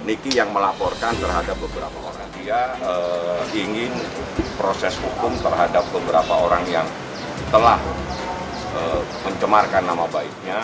Niki yang melaporkan terhadap beberapa orang. Dia ingin proses hukum terhadap beberapa orang yang telah mencemarkan nama baiknya.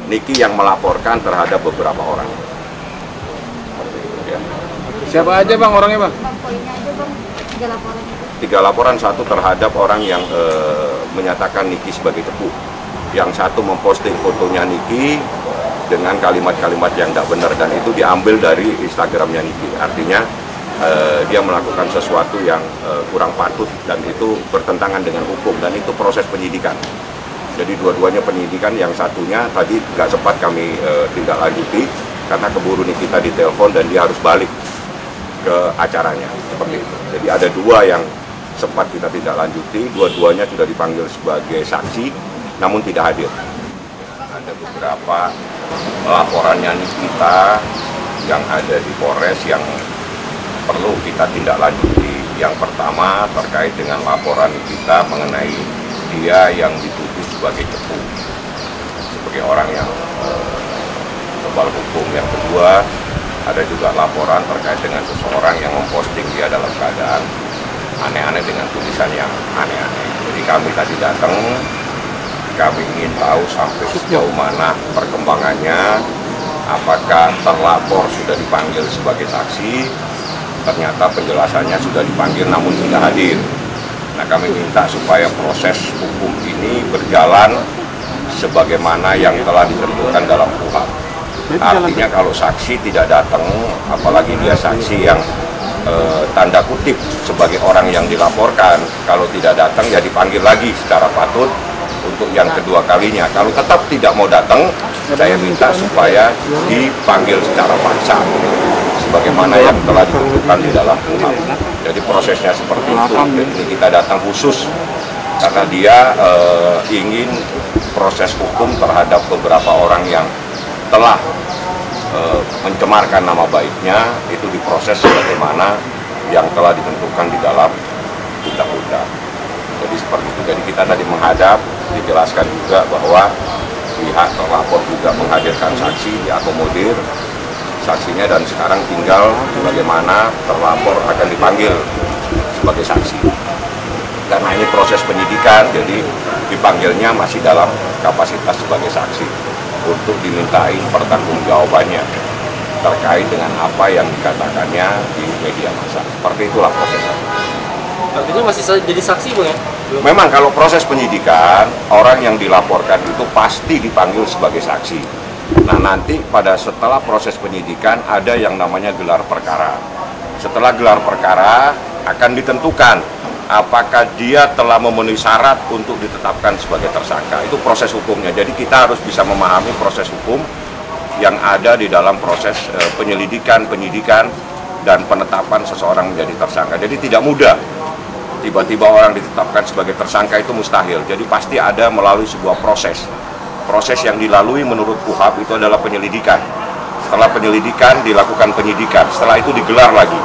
Niki yang melaporkan terhadap beberapa orang. Ya. Siapa aja bang orangnya bang? Poinnya aja bang, 3 laporan itu. 3 laporan, 1 terhadap orang yang menyatakan Niki sebagai tepu. Yang 1 memposting fotonya Niki dengan kalimat-kalimat yang tidak benar dan itu diambil dari Instagramnya Niki. Artinya dia melakukan sesuatu yang kurang patut dan itu bertentangan dengan hukum dan itu proses penyidikan. Jadi dua-duanya penyidikan, yang satunya tadi nggak sempat kami tindak lanjuti karena keburu Niki tadi telepon dan dia harus balik ke acaranya seperti itu. Jadi ada 2 yang sempat kita tindak lanjuti, dua-duanya sudah dipanggil sebagai saksi namun tidak hadir. Ada beberapa laporannya Nikita yang ada di Polres yang perlu kita tindak lanjuti. Yang pertama terkait dengan laporan Nikita mengenai dia yang dituduh sebagai cepu, sebagai orang yang kebal hukum. Yang kedua, ada juga laporan terkait dengan seseorang yang memposting dia dalam keadaan aneh-aneh dengan tulisan yang aneh-aneh. Jadi kami tadi datang, kami ingin tahu sampai sejauh mana perkembangannya, apakah terlapor sudah dipanggil sebagai saksi, ternyata penjelasannya sudah dipanggil namun tidak hadir. Nah, kami minta supaya proses hukum ini berjalan sebagaimana yang telah ditentukan dalam KUHP. Artinya kalau saksi tidak datang, apalagi dia saksi yang tanda kutip sebagai orang yang dilaporkan, kalau tidak datang ya dipanggil lagi secara patut untuk yang kedua kalinya. Kalau tetap tidak mau datang, saya minta supaya dipanggil secara paksa sebagaimana yang telah ditentukan di dalam KUHP. Jadi prosesnya seperti itu. Jadi kita datang khusus karena dia ingin proses hukum terhadap beberapa orang yang telah mencemarkan nama baiknya itu diproses sebagaimana yang telah ditentukan di dalam undang-undang. Jadi seperti itu. Jadi kita tadi menghadap, dijelaskan juga bahwa pihak terlapor juga menghadirkan saksi, diakomodir saksinya, dan sekarang tinggal bagaimana terlapor akan dipanggil sebagai saksi. Karena ini proses penyidikan, jadi dipanggilnya masih dalam kapasitas sebagai saksi untuk dimintai pertanggungjawabannya terkait dengan apa yang dikatakannya di media massa. Seperti itulah prosesnya. Artinya masih jadi saksi bang ya? Memang kalau proses penyidikan, orang yang dilaporkan itu pasti dipanggil sebagai saksi. Nah, nanti setelah proses penyidikan ada yang namanya gelar perkara. Setelah gelar perkara akan ditentukan apakah dia telah memenuhi syarat untuk ditetapkan sebagai tersangka. Itu proses hukumnya. Jadi kita harus bisa memahami proses hukum yang ada di dalam proses penyelidikan, penyidikan, dan penetapan seseorang menjadi tersangka. Jadi tidak mudah. Tiba-tiba orang ditetapkan sebagai tersangka itu mustahil. Jadi pasti ada melalui sebuah proses. Proses yang dilalui menurut KUHP itu adalah penyelidikan. Setelah penyelidikan dilakukan penyidikan. Setelah itu digelar lagi.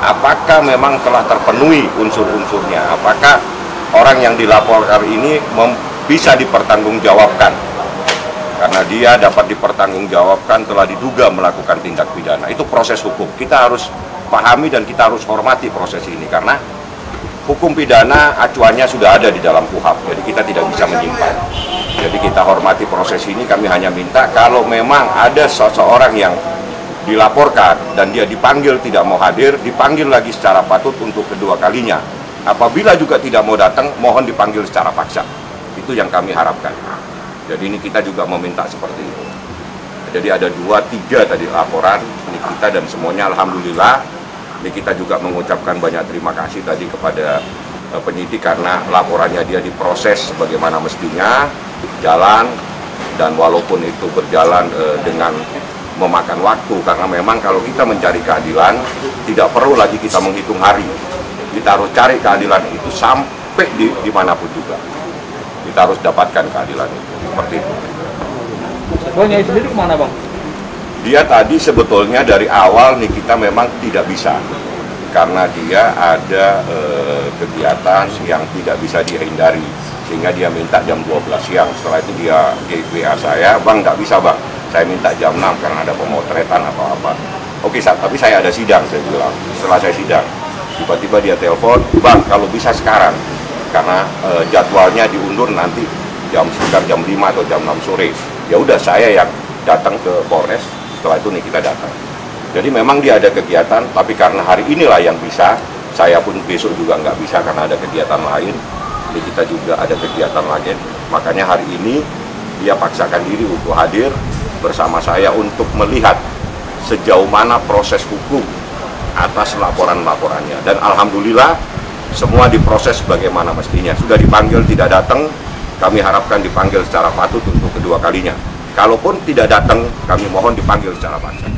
Apakah memang telah terpenuhi unsur-unsurnya? Apakah orang yang dilaporkan ini bisa dipertanggungjawabkan? Karena dia dapat dipertanggungjawabkan telah diduga melakukan tindak pidana. Itu proses hukum. Kita harus pahami dan kita harus hormati proses ini. Karena hukum pidana acuannya sudah ada di dalam KUHP. Jadi kita tidak bisa menyimpan. Jadi kita hormati proses ini. Kami hanya minta kalau memang ada seseorang yang dilaporkan dan dia dipanggil tidak mau hadir, dipanggil lagi secara patut untuk kedua kalinya. Apabila juga tidak mau datang, mohon dipanggil secara paksa. Itu yang kami harapkan. Jadi ini kita juga meminta seperti itu. Jadi ada 2-3 tadi laporan Nikita dan semuanya alhamdulillah. Nikita juga mengucapkan banyak terima kasih tadi kepada penyidik karena laporannya dia diproses sebagaimana mestinya, jalan, dan walaupun itu berjalan dengan memakan waktu, karena memang kalau kita mencari keadilan tidak perlu lagi kita menghitung hari, kita harus cari keadilan itu sampai dimanapun juga, kita harus dapatkan keadilan itu, seperti itu. Bang, Yai sendiri kemana bang? Dia tadi sebetulnya dari awal nih kita memang tidak bisa, karena dia ada kegiatan yang tidak bisa dihindari, sehingga dia minta jam 12 siang. Setelah itu dia WA saya, bang nggak bisa bang, saya minta jam 6 karena ada pemotretan atau apa. Oke, tapi saya ada sidang, saya bilang. Setelah saya sidang, tiba-tiba dia telepon, bang kalau bisa sekarang, karena jadwalnya diundur nanti sekitar jam 5 atau jam 6 sore. Ya udah, saya yang datang ke Polres. Setelah itu nih kita datang. Jadi memang dia ada kegiatan, tapi karena hari inilah yang bisa, saya pun besok juga nggak bisa karena ada kegiatan lain. Jadi kita juga ada kegiatan lain. Makanya hari ini dia paksakan diri untuk hadir bersama saya untuk melihat sejauh mana proses hukum atas laporan-laporannya. Dan alhamdulillah semua diproses sebagaimana mestinya. Sudah dipanggil tidak datang, kami harapkan dipanggil secara patut untuk kedua kalinya. Kalaupun tidak datang, kami mohon dipanggil secara paksa.